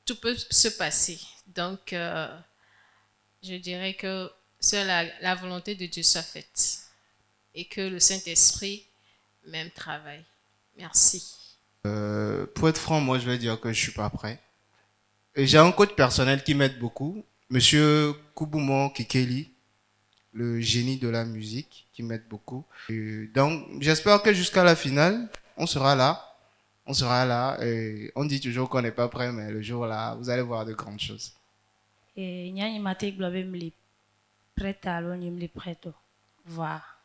tout peut se passer. Donc, je dirais que seule la volonté de Dieu soit faite et que le Saint-Esprit même travaille. Merci. Pour être franc, moi, je vais dire que je suis pas prêt. Et j'ai un coach personnel qui m'aide beaucoup, Monsieur Kubumo Kikeli, le génie de la musique, qui m'aide beaucoup. Et donc, j'espère que jusqu'à la finale, on sera là. On sera là. Et on dit toujours qu'on n'est pas prêt, mais le jour là, vous allez voir de grandes choses. Et Nyani Mate Globe me prête à l'on me prête. Voir.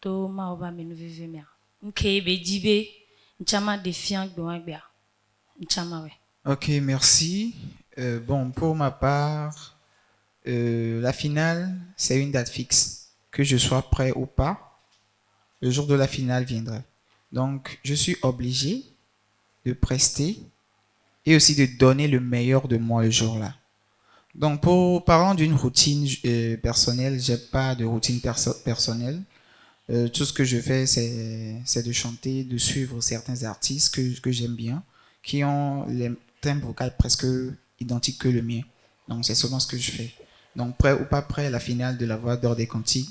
To ma oba me vive mia. Nke be dibe, nchama défiant gboagba. Nchama we. Ok, merci. Bon, pour ma part, la finale, c'est une date fixe. Que je sois prêt ou pas, le jour de la finale viendra. Donc, je suis obligé de prester et aussi de donner le meilleur de moi le jour-là. Donc, parlant d'une routine personnelle, j'ai pas de routine personnelle. Tout ce que je fais, c'est de chanter, de suivre certains artistes que j'aime bien, qui ont les thèmes vocaux presque identiques que le mien. Donc, c'est seulement ce que je fais. Donc, prêt ou pas prêt à la finale de la Voix d'Or des Cantiques,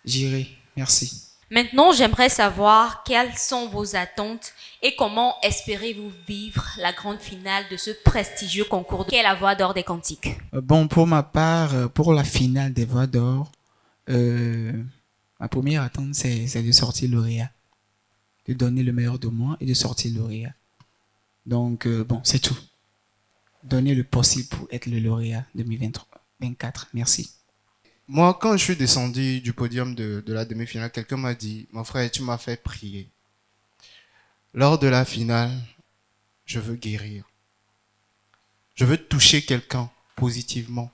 j'irai. Merci. Maintenant, j'aimerais savoir quelles sont vos attentes et comment espérez-vous vivre la grande finale de ce prestigieux concours qu'est la Voix d'Or des Cantiques. Bon, pour ma part, pour la finale des Voix d'Or, ma première attente, c'est de sortir lauréat, de donner le meilleur de moi et de sortir lauréat. Donc, bon, c'est tout. Donner le possible pour être le lauréat 2024. Merci. Moi, quand je suis descendu du podium de la demi-finale, quelqu'un m'a dit, mon frère, tu m'as fait prier. Lors de la finale, je veux guérir. Je veux toucher quelqu'un positivement.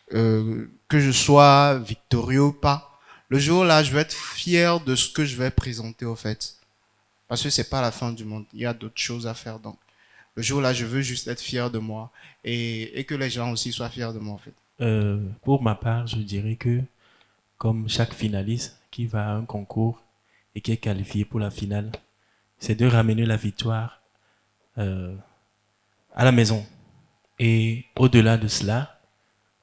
Que je sois victorieux ou pas. Le jour-là, je vais être fier de ce que je vais présenter au fait. Parce que c'est pas la fin du monde. Il y a d'autres choses à faire. Donc, le jour-là, je veux juste être fier de moi et que les gens aussi soient fiers de moi, en fait. Pour ma part, je dirais que, comme chaque finaliste qui va à un concours et qui est qualifié pour la finale, c'est de ramener la victoire à la maison. Et au-delà de cela,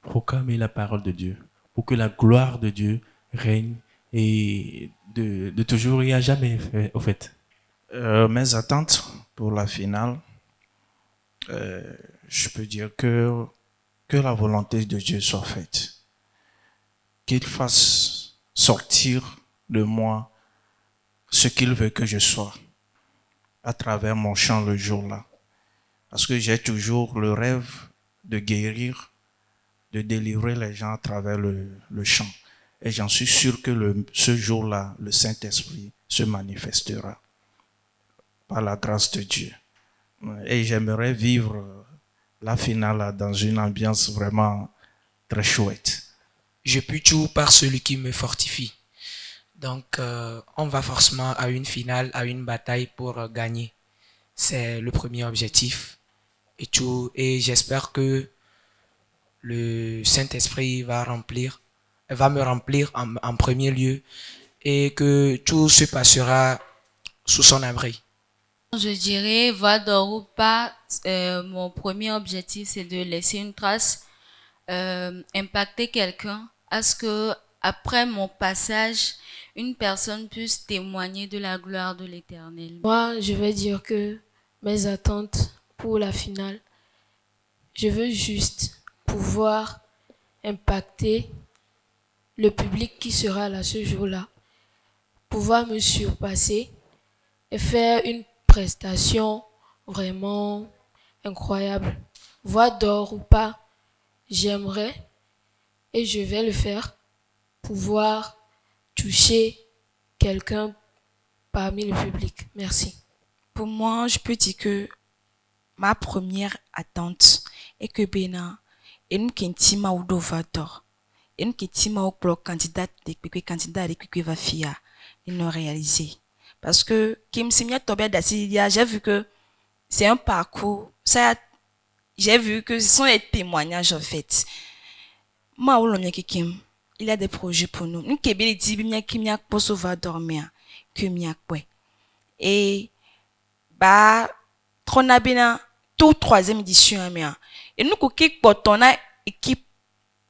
proclamer la parole de Dieu pour que la gloire de Dieu règne et de toujours et à jamais, au fait. Mes attentes pour la finale, je peux dire que la volonté de Dieu soit faite. Qu'il fasse sortir de moi ce qu'il veut que je sois à travers mon chant le jour-là. Parce que j'ai toujours le rêve de guérir, de délivrer les gens à travers le chant. Et j'en suis sûr que ce jour-là, le Saint-Esprit se manifestera par la grâce de Dieu. Et j'aimerais vivre la finale dans une ambiance vraiment très chouette. Je puis tout par celui qui me fortifie. Donc, on va forcément à une finale, à une bataille pour gagner. C'est le premier objectif. Et j'espère que le Saint-Esprit va me remplir en premier lieu et que tout se passera sous son abri. Je dirais, Voix d'Or ou pas, mon premier objectif, c'est de laisser une trace, impacter quelqu'un, à ce que après mon passage, une personne puisse témoigner de la gloire de l'Éternel. Moi, je vais dire que mes attentes pour la finale, je veux juste pouvoir impacter le public qui sera là ce jour-là, pouvoir me surpasser et faire une prestation vraiment incroyable. Voix d'or ou pas, j'aimerais et je vais le faire, pouvoir toucher quelqu'un parmi le public. Merci. Pour moi, je peux dire que ma première attente est que Bena et nous qui tima ou d'or et nous qui tima au candidat de va faire nous réaliser. Parce que Kim Simia Tobia d'Assidia, j'ai vu que c'est un parcours. J'ai vu que ce sont des témoignages en fait. Moi, Kim, il y a des projets pour nous. Nous qui dit bien qu'il y a pas va dormir, que m'y quoi. Et Tronabina toute troisième édition mia. Et nous qui portons une équipe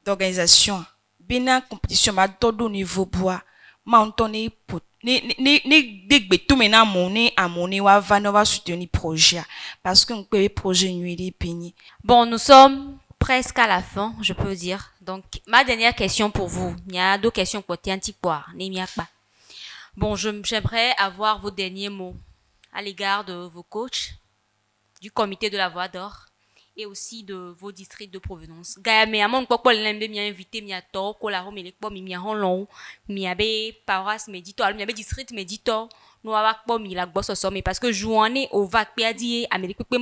d'organisation, bien compétition ma todo niveau bois, mountain pour ni tout maintenant monnaie wa va soutenir projet parce que on peut projet nuit pigné. Bon, nous sommes presque à la fin, je peux dire. Donc, ma dernière question pour vous. Il y a deux questions pour Tiantipoir, pas. Bon, j'aimerais avoir vos derniers mots à l'égard de vos coachs, du comité de la Voix d'Or et aussi de vos districts de provenance. Gaia me amon kwa lembe mi invité mi ato ko la ho me lekpo mi honlon mi abe paroisse méditor mi abe district méditor no wa kpo mi la gbo soso mais parce que journée au va pe adi amérique pe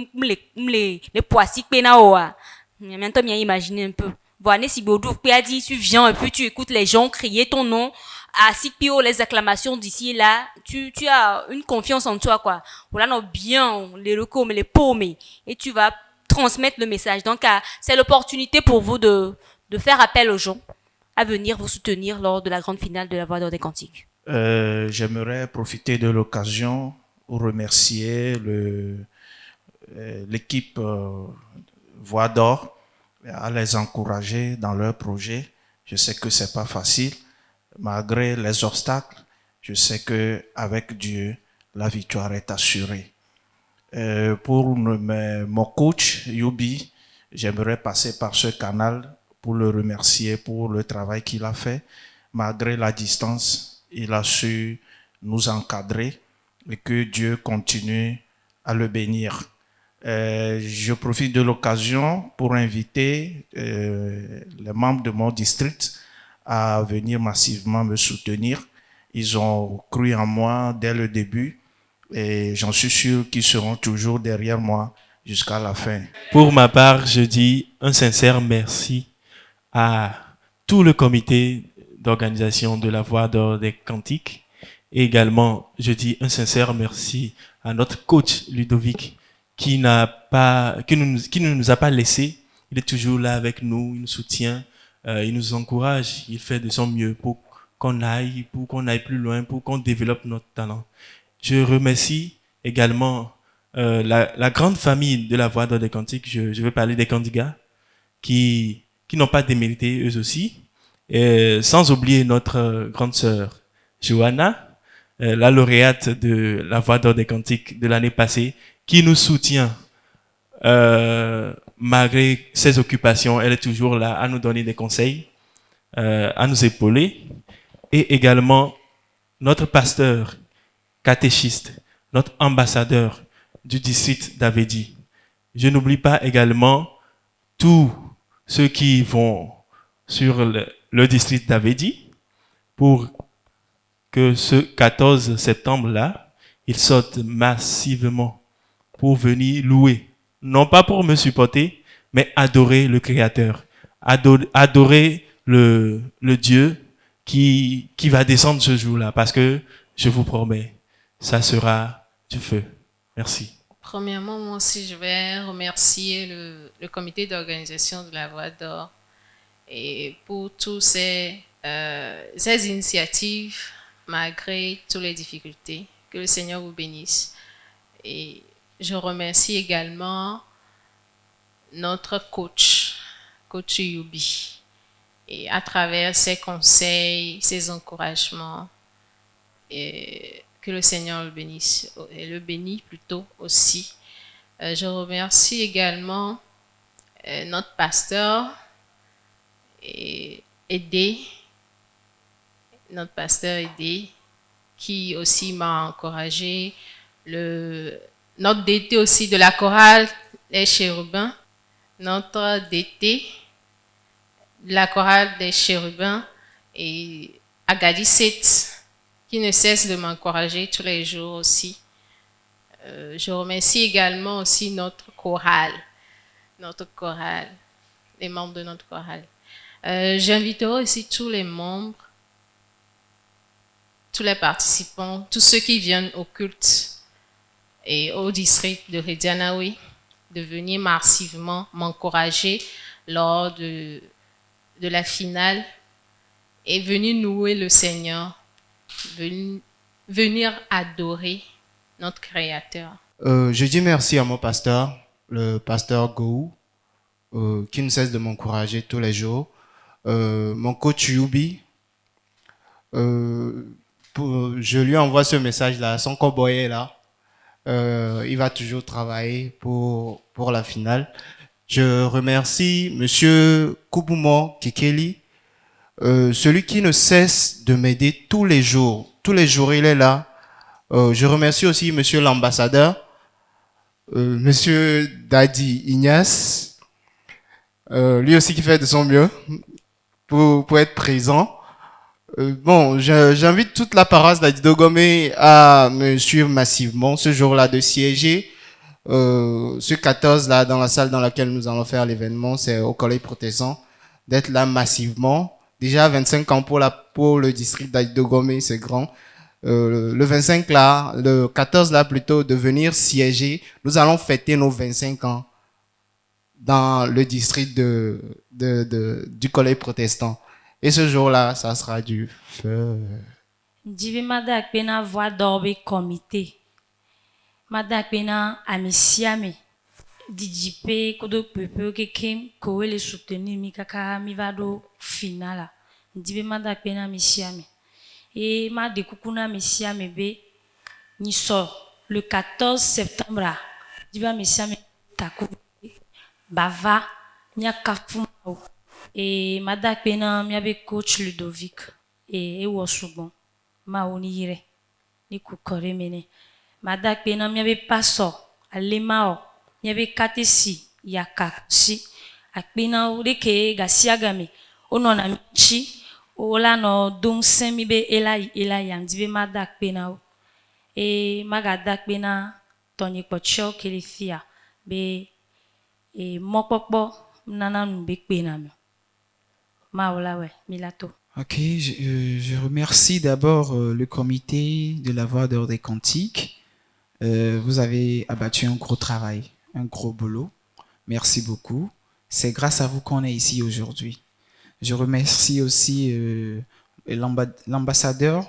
les poissy pe na o a maintenant mi imaginer un peu voilà si bodou pe adi tu viens un peu tu écoutes les gens crier ton nom à Sikpio, les acclamations d'ici et là, tu as une confiance en toi, quoi. Voilà, non, bien, les locaux, mais les paumes, et tu vas transmettre le message. Donc, c'est l'opportunité pour vous de faire appel aux gens à venir vous soutenir lors de la grande finale de la Voix d'Or des Cantiques. J'aimerais profiter de l'occasion pour remercier l'équipe Voix d'Or, à les encourager dans leur projet. Je sais que c'est pas facile, malgré les obstacles. Je sais que avec Dieu, la victoire est assurée. Pour mon coach Yubi, j'aimerais passer par ce canal pour le remercier pour le travail qu'il a fait. Malgré la distance, il a su nous encadrer et que Dieu continue à le bénir. Je profite de l'occasion pour inviter les membres de mon district à venir massivement me soutenir. Ils ont cru en moi dès le début et j'en suis sûr qu'ils seront toujours derrière moi jusqu'à la fin. Pour ma part, je dis un sincère merci à tout le comité d'organisation de la Voix d'Or des Cantiques. Et également, je dis un sincère merci à notre coach Ludovic qui ne nous a pas laissés. Il est toujours là avec nous, il nous soutient, il nous encourage, il fait de son mieux pour qu'on aille plus loin, pour qu'on développe notre talent. Je remercie également la grande famille de la Voix d'Or des Cantiques. Je veux parler des candidats qui n'ont pas démérité eux aussi. Et sans oublier notre grande sœur Johanna, la lauréate de la Voix d'Or des Cantiques de l'année passée, qui nous soutient malgré ses occupations. Elle est toujours là à nous donner des conseils, à nous épauler. Et également notre pasteur catéchiste, notre ambassadeur du district d'Avedi. Je n'oublie pas également tous ceux qui vont sur le district d'Avedi pour que ce 14 septembre-là, ils sortent massivement pour venir louer. Non pas pour me supporter, mais adorer le Créateur. Adorer le Dieu qui va descendre ce jour-là. Parce que, je vous promets, ça sera du feu. Merci. Premièrement, moi aussi, je vais remercier le comité d'organisation de la Voix d'Or et pour toutes ces initiatives, malgré toutes les difficultés. Que le Seigneur vous bénisse. Et je remercie également notre coach Yubi. Et à travers ses conseils, ses encouragements, et que le Seigneur le bénisse, et le bénit plutôt aussi. Je remercie également notre pasteur, notre pasteur Aidé, qui aussi m'a encouragé, notre DT aussi de la chorale des Chérubins, notre DT de la chorale des Chérubins et Agadi 7, qui ne cesse de m'encourager tous les jours aussi. Je remercie également aussi notre chorale, les membres de notre chorale. J'inviterai aussi tous les membres, tous les participants, tous ceux qui viennent au culte et au district de Redianaoui, de venir massivement m'encourager lors de la finale et venir louer le Seigneur, venir adorer notre Créateur. Je dis merci à mon pasteur, le pasteur Gou, qui ne cesse de m'encourager tous les jours. Mon coach Yubi, je lui envoie ce message-là, son cowboy est là. Il va toujours travailler pour la finale. Je remercie Monsieur Kubumo Kikeli, celui qui ne cesse de m'aider tous les jours. Tous les jours, il est là. Je remercie aussi Monsieur l'ambassadeur, Monsieur Dadi Ignace, lui aussi qui fait de son mieux pour être présent. Bon, j'invite toute la paroisse d'Adidogomé à me suivre massivement ce jour-là, de siéger. Ce 14 là dans la salle dans laquelle nous allons faire l'événement, c'est au Collège protestant, d'être là massivement. Déjà 25 ans pour le district d'Adidogomé, c'est grand. Le 25 là, le 14 là plutôt, de venir siéger. Nous allons fêter nos 25 ans dans le district du Collège protestant. Et ce jour-là, ça sera du feu. Ndibe mada pena voix d'or be comité. Mada pena amisiame. DJP kodo pepe kekem kowe le soutenir mi kaka mi vado finala. Ndibe mada pena amisiame. Et ma dekukuna amisiame be niso le 14 septembre. Ndibe amisiame taku bava nya kafumao. Et mada pena mi abe coach Ludovic. Et wasubon. Ma onire ni kukore mene madak pena mi abe paso alemao mi abe katesi yakasi akpena ureke gasiagame onona michi ola no dong semi be ela yandibe madak pena o e magadak pena toni pocho kelifia be e mokpokpo nana nube pena ma ola we milato. Ok, je remercie d'abord le comité de la Voix d'Or des Cantiques. Vous avez abattu un gros travail, un gros boulot. Merci beaucoup. C'est grâce à vous qu'on est ici aujourd'hui. Je remercie aussi l'ambassadeur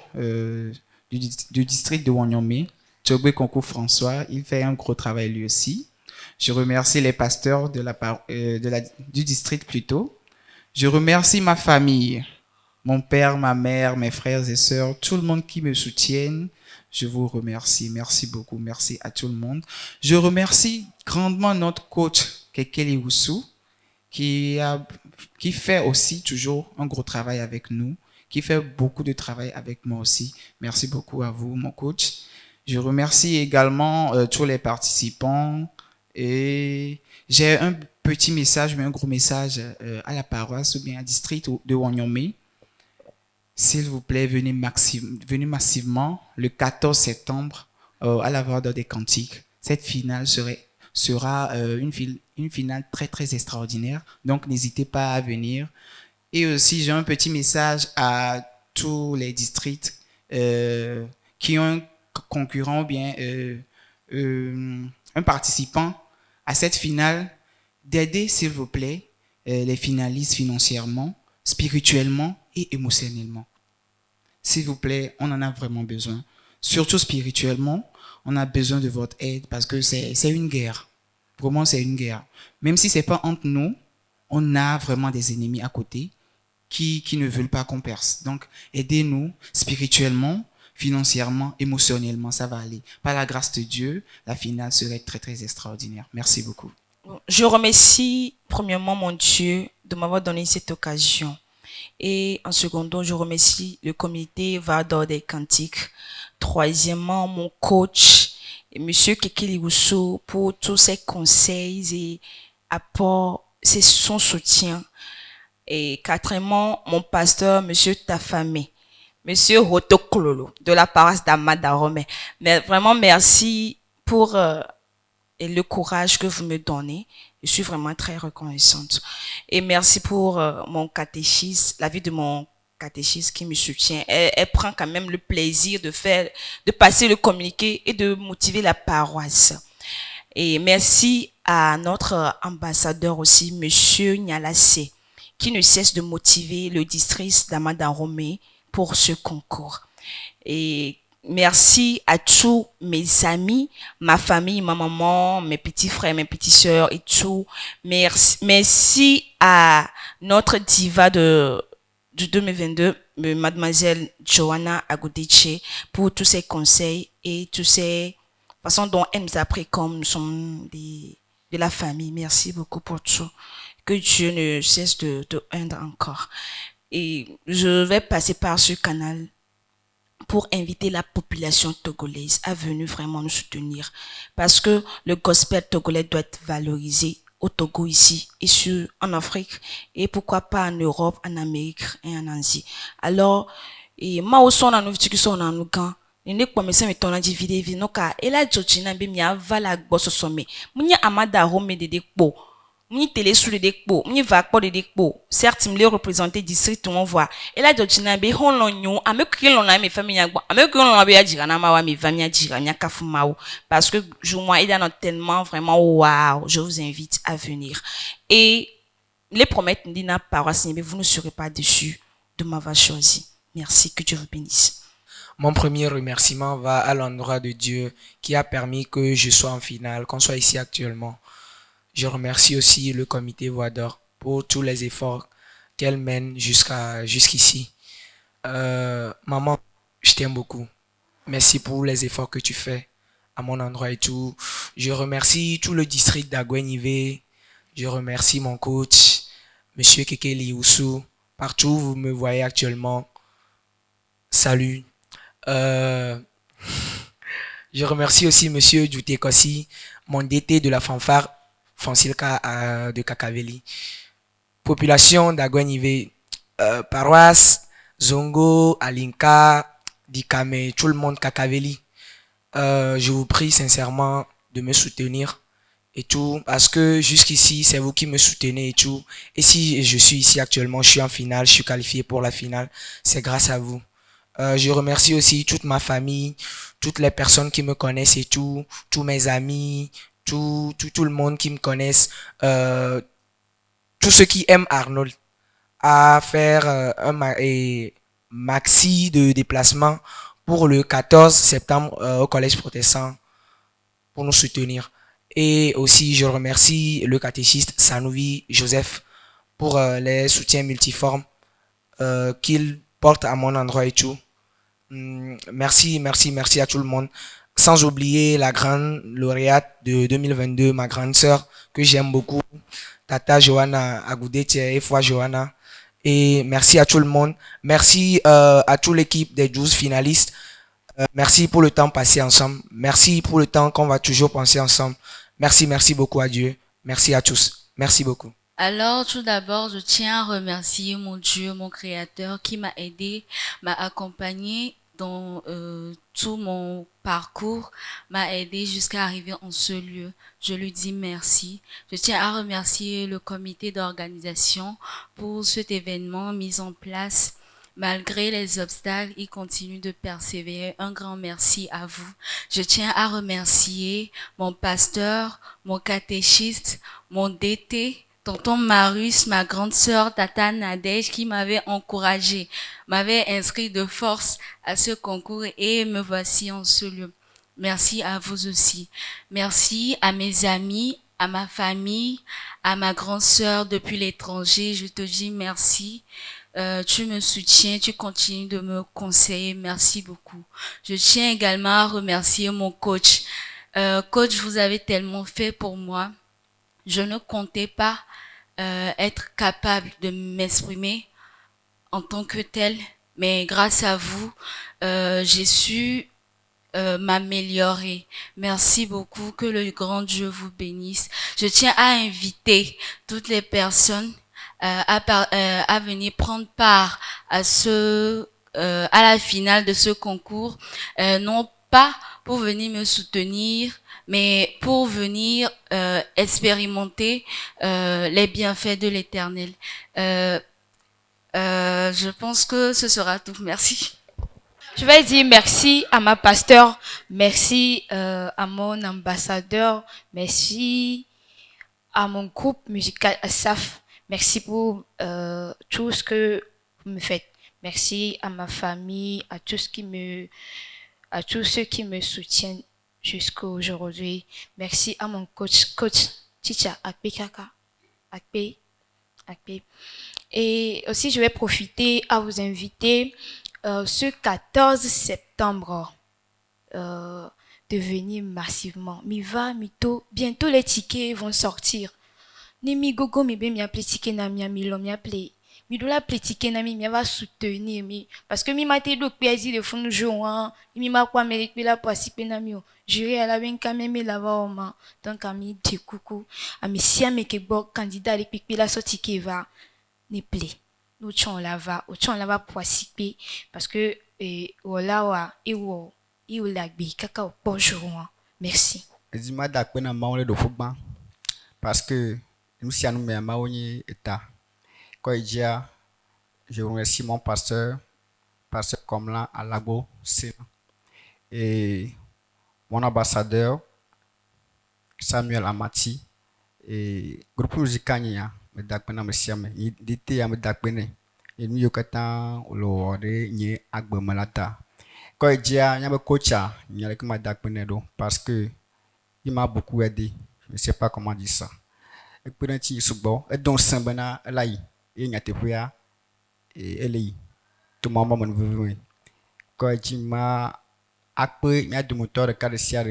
du district de Wanyomé, Tchobwe Konko François. Il fait un gros travail lui aussi. Je remercie les pasteurs du district plutôt. Je remercie ma famille. Mon père, ma mère, mes frères et sœurs, tout le monde qui me soutiennent, je vous remercie. Merci beaucoup. Merci à tout le monde. Je remercie grandement notre coach, Kekeli Oussou, qui fait aussi toujours un gros travail avec nous, qui fait beaucoup de travail avec moi aussi. Merci beaucoup à vous, mon coach. Je remercie également tous les participants et j'ai un petit message, mais un gros message à la paroisse ou bien au district de Wanyomé. S'il vous plaît, venez massivement le 14 septembre à la Voix d'Or des Cantiques. Cette finale sera une finale très très extraordinaire. Donc n'hésitez pas à venir. Et aussi, j'ai un petit message à tous les districts qui ont un concurrent ou bien un participant à cette finale, d'aider, s'il vous plaît, les finalistes financièrement, spirituellement et émotionnellement. S'il vous plaît, on en a vraiment besoin. Surtout spirituellement, on a besoin de votre aide parce que c'est une guerre. Vraiment, c'est une guerre. Même si ce n'est pas entre nous, on a vraiment des ennemis à côté qui ne veulent pas qu'on perce. Donc, aidez-nous spirituellement, financièrement, émotionnellement, ça va aller. Par la grâce de Dieu, la finale serait très, très extraordinaire. Merci beaucoup. Je remercie premièrement mon Dieu de m'avoir donné cette occasion. Et en second, je remercie le comité Voix d'Or des Cantiques. Troisièmement, mon coach, Monsieur Kekeli Oussou, pour tous ses conseils et apports, son soutien. Et quatrièmement, mon pasteur, Monsieur Tafame, Monsieur Rotokololo, de la paroisse d'Amadarome. Mais vraiment, merci pour le courage que vous me donnez. Je suis vraiment très reconnaissante. Et merci pour mon catéchisme, la vie de mon catéchisme qui me soutient. Elle prend quand même le plaisir de passer le communiqué et de motiver la paroisse. Et merci à notre ambassadeur aussi, Monsieur Nyalassé, qui ne cesse de motiver le district d'Amadarome pour ce concours. Et merci à tous mes amis, ma famille, ma maman, mes petits frères, mes petites sœurs et tout. Merci à notre diva de 2022, mademoiselle Joanna Agudiche, pour tous ses conseils et toutes ces façons dont elle nous a pris comme nous sommes de la famille. Merci beaucoup pour tout. Que Dieu ne cesse de aide encore. Et je vais passer par ce canal pour inviter la population togolaise à venir vraiment nous soutenir. Parce que le gospel togolais doit être valorisé au Togo ici, et en Afrique, et pourquoi pas en Europe, en Amérique et en Asie. Alors, moi aussi, on a nous qui sont en nous quand ne kwa mese me tona di vidéo no ka ela jochina be mi avala gboso some munya amada home de dekpo muni télé sous le dekpo muni va de dekpo certes me le représenter district on voit ela jochina be honlonyo amekri lona me famille agbo amekri lona be ajira na mawa me famille ajira nya kafumao parce que je moi il y a tellement vraiment waouh, je vous invite à venir. Et les promesses d'Ina paroisse, vous ne serez pas déçus de m'avoir choisi. Merci, que Dieu vous bénisse. Mon premier remerciement va à l'endroit de Dieu qui a permis que je sois en finale, qu'on soit ici actuellement. Je remercie aussi le comité Voix d'Or pour tous les efforts qu'elle mène jusqu'ici. Maman, je t'aime beaucoup. Merci pour les efforts que tu fais à mon endroit et tout. Je remercie tout le district d'Agwenive. Je remercie mon coach, Monsieur Kekeli Oussou. Partout où vous me voyez actuellement. Salut. Je remercie aussi Monsieur Djoutekossi, mon DT de la fanfare Fonsilka de Kakaveli. Population d'Agwenive, paroisse, Zongo, Alinka, Dikame, tout le monde Kakaveli. Je vous prie sincèrement de me soutenir et tout, parce que jusqu'ici, c'est vous qui me soutenez et tout. Et si je suis ici actuellement, je suis en finale, je suis qualifié pour la finale, c'est grâce à vous. Je remercie aussi toute ma famille, toutes les personnes qui me connaissent et tout, tous mes amis, tout le monde qui me connaissent, tous ceux qui aiment Arnold, à faire maxi de déplacement pour le 14 septembre au Collège Protestant pour nous soutenir. Et aussi, je remercie le catéchiste Sanouvi Joseph pour les soutiens multiformes qu'il porte à mon endroit et tout. Merci à tout le monde. Sans oublier la grande lauréate de 2022, ma grande sœur, que j'aime beaucoup, Tata Johanna Agoudete et Foi Johanna. Et merci à tout le monde. Merci à toute l'équipe des 12 finalistes. Merci pour le temps passé ensemble. Merci pour le temps qu'on va toujours penser ensemble. Merci beaucoup à Dieu. Merci à tous. Merci beaucoup. Alors, tout d'abord, je tiens à remercier mon Dieu, mon Créateur, qui m'a aidé, m'a accompagné dans tout mon parcours, m'a aidé jusqu'à arriver en ce lieu. Je lui dis merci. Je tiens à remercier le comité d'organisation pour cet événement mis en place. Malgré les obstacles, il continue de persévérer. Un grand merci à vous. Je tiens à remercier mon pasteur, mon catéchiste, mon DT, tonton Marius, ma grande sœur Tata Nadège, qui m'avait encouragé, m'avait inscrit de force à ce concours et me voici en ce lieu. Merci à vous aussi. Merci à mes amis, à ma famille, à ma grande sœur depuis l'étranger. Je te dis merci. Tu me soutiens, tu continues de me conseiller. Merci beaucoup. Je tiens également à remercier mon coach. Coach, vous avez tellement fait pour moi. Je ne comptais pas être capable de m'exprimer en tant que tel, mais grâce à vous, j'ai su m'améliorer. Merci beaucoup, que le grand Dieu vous bénisse. Je tiens à inviter toutes les personnes à venir prendre part à la finale de ce concours, non pas pour venir me soutenir, mais pour venir expérimenter les bienfaits de l'Éternel. Je pense que ce sera tout. Merci. Je vais dire merci à ma pasteur, merci à mon ambassadeur, merci à mon groupe musical Asaf, merci pour tout ce que vous me faites. Merci à ma famille, à tous ceux qui me soutiennent jusqu'à aujourd'hui. Merci à mon coach Chicha Akpekaka. Akpe. Et aussi, je vais profiter à vous inviter ce 14 septembre de venir massivement. Bientôt les tickets vont sortir. Ni mi gogo mi be mi appelé ticket na mi amilo mi appelé. Mi doit l'appeler ticket na mi va soutenir mi parce que mi m'a été donc plaisir de fond jouer mi m'a quoi mérite la participer na mi. J'irai à la ben quand même là-bas ma donc ami de coucou ami si ami que bon candidat les pipi la sortie qui va ne plaît. Nous on la va participer parce que voilà wa et ou la bi kaka bonjour. Merci. Dis-moi d'accord na maule de football parce que nous si nous mais maoni état. Quand il dit je remercie mon pasteur comme là à Lagbo et mon ambassadeur Samuel Amati et groupe musical nia me dakpena me siame dite ya me dakpene et nous yokata olore nye agbe malata Quand il dit, il y a un coach, il y a que parce que il m'a beaucoup aidé. Je ne sais pas comment dire ça. Et puis, il y a donc Sambana, là, il y a des prières, et elle est. Tout le monde m'a vu. Quand il dit, après, il y a des moteurs de caractère,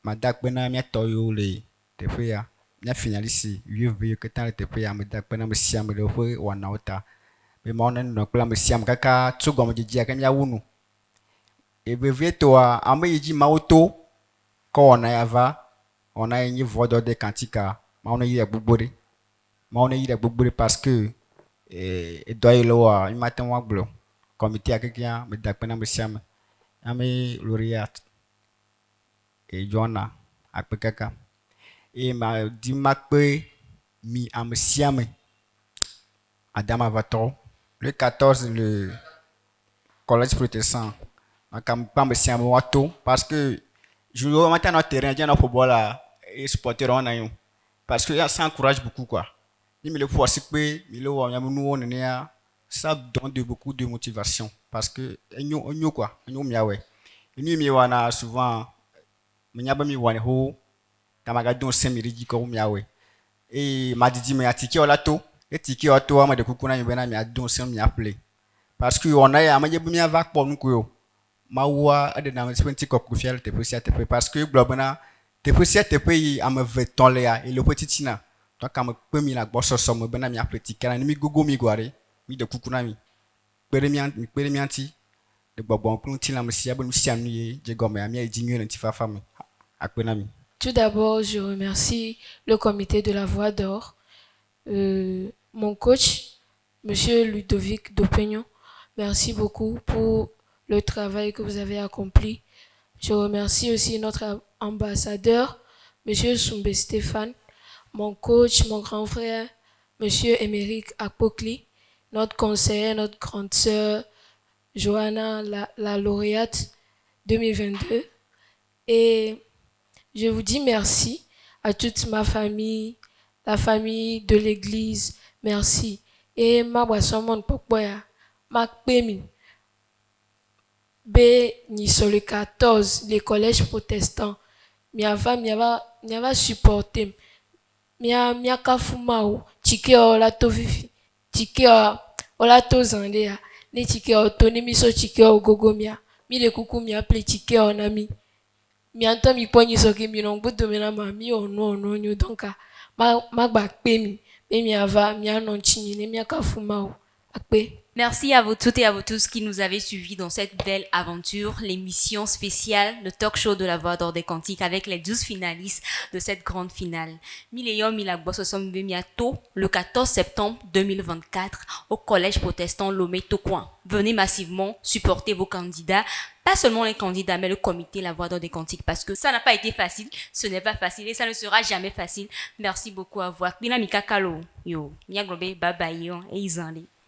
ma dakbena, il y a toyo, les prières. Il y a finalisé, il y a que tant de prières, mais dakbena, me siam, le feu, ou en auta. Mais mon nom, donc, là, me siam, kaka, tout comme je dis, à Kenya Wunu. Et bien, toi, à moi, il dit, ma auto, quand on a une voix d'ordre de cantique, on a eu à Boubori. On a eu à Boubori parce que, et doit y avoir, il matin, on a comité à quelqu'un, mais d'après me siam, à mes lauréats, et Joanna, à Pekaka. Et m'a dit, ma peu, mi à me siam, Adam Avatar, le 14, le collège protestant. Donc, pas me siam parce que, je veux maintenant notre terrain, j'ai un football là, et supporter on a eu. Parce que ça encourage beaucoup, quoi. Il me le faut aussi que, ça donne beaucoup de motivation. Parce que, on quoi, on miawe. Nous, miawana souvent, miaba miwane ho, tamagadon semiriji ko miawe. Et m'a dit, mais à tiki olato, et tiki olato, ma de kukuna yubena mi adon sem mi appelé. Parce que on a, ma yebu mi avak pour nous quoi. Mawa ade na mespenti ko kufiel te posia te parce que globana te posia te pe am veton le ya et le petit tina donc am pe mi la gboso so mo bena mi apeti kana mi gogo mi gware mi de kukuna mi peremianti de gbogbo kun ti la msia bon msia mi je gome ami e dinyo nti fa fami akpena mi. Tout d'abord, je remercie le comité de la Voix d'Or, mon coach, Monsieur Ludovic Dopegnon. Merci beaucoup pour le travail que vous avez accompli. Je remercie aussi notre ambassadeur, Monsieur Soumbe Stéphane, mon coach, mon grand frère, Monsieur Émeric Akpokli, notre conseiller, notre grande sœur, Johanna, la lauréate 2022. Et je vous dis merci à toute ma famille, la famille de l'église, merci. Et ma boisson, mon popoya, ma pémi. B ni sur le 14 les collèges protestants miava supporter mia kafumao tike ola to vivi tike ola to zandea ne tike o to ne miso tike o gogo mi le kuku mi appelé tike on ami mi anto mi poni so ke mi non gbodo mi na ma mi ono nyo donc ma gba pe mi ava mi anon chini ne mia kafumao akpe. Merci à vous toutes et à vous tous qui nous avez suivis dans cette belle aventure, l'émission spéciale, le talk show de la Voix d'Or des Cantiques avec les 12 finalistes de cette grande finale. Miléon Milagbososom Bemiato, le 14 septembre 2024 au Collège protestant Lomé-Tocoin. Venez massivement supporter vos candidats, pas seulement les candidats, mais le comité La Voix d'Or des Cantiques, parce que ça n'a pas été facile, ce n'est pas facile et ça ne sera jamais facile. Merci beaucoup à vous. Binamika Kalo, yo, Miaglobe, Babayon et Izanli.